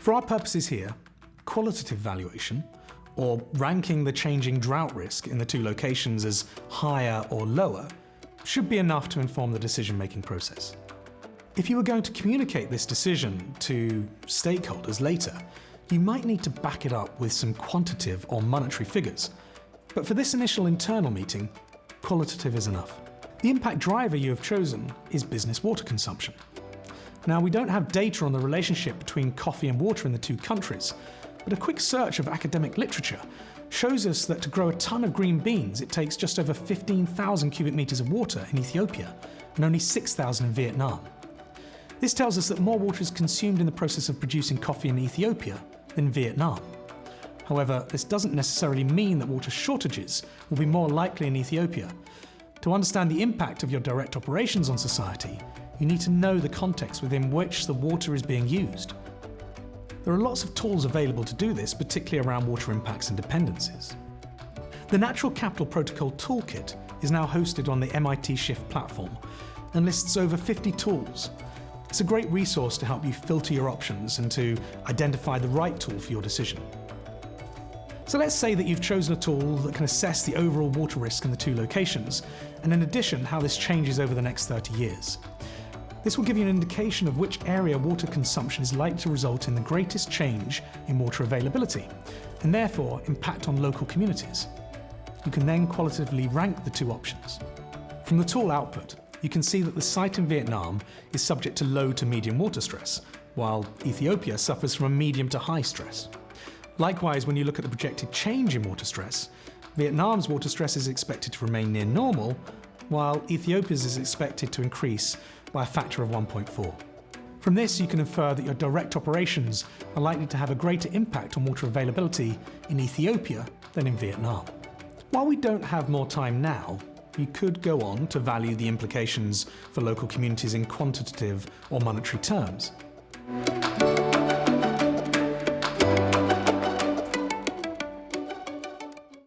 For our purposes here, qualitative valuation, or ranking the changing drought risk in the two locations as higher or lower, should be enough to inform the decision-making process. If you were going to communicate this decision to stakeholders later, you might need to back it up with some quantitative or monetary figures. But for this initial internal meeting, qualitative is enough. The impact driver you have chosen is business water consumption. Now, we don't have data on the relationship between coffee and water in the two countries, but a quick search of academic literature shows us that to grow a ton of green beans, it takes just over 15,000 cubic meters of water in Ethiopia and only 6,000 in Vietnam. This tells us that more water is consumed in the process of producing coffee in Ethiopia than Vietnam. However, this doesn't necessarily mean that water shortages will be more likely in Ethiopia. To understand the impact of your direct operations on society, you need to know the context within which the water is being used. There are lots of tools available to do this, particularly around water impacts and dependencies. The Natural Capital Protocol Toolkit is now hosted on the MIT Shift platform and lists over 50 tools. It's a great resource to help you filter your options and to identify the right tool for your decision. So let's say that you've chosen a tool that can assess the overall water risk in the two locations, and in addition, how this changes over the next 30 years. This will give you an indication of which area water consumption is likely to result in the greatest change in water availability, and therefore impact on local communities. You can then qualitatively rank the two options. From the tool output, you can see that the site in Vietnam is subject to low to medium water stress, while Ethiopia suffers from a medium to high stress. Likewise, when you look at the projected change in water stress, Vietnam's water stress is expected to remain near normal, while Ethiopia's is expected to increase by a factor of 1.4. From this, you can infer that your direct operations are likely to have a greater impact on water availability in Ethiopia than in Vietnam. While we don't have more time now, you could go on to value the implications for local communities in quantitative or monetary terms.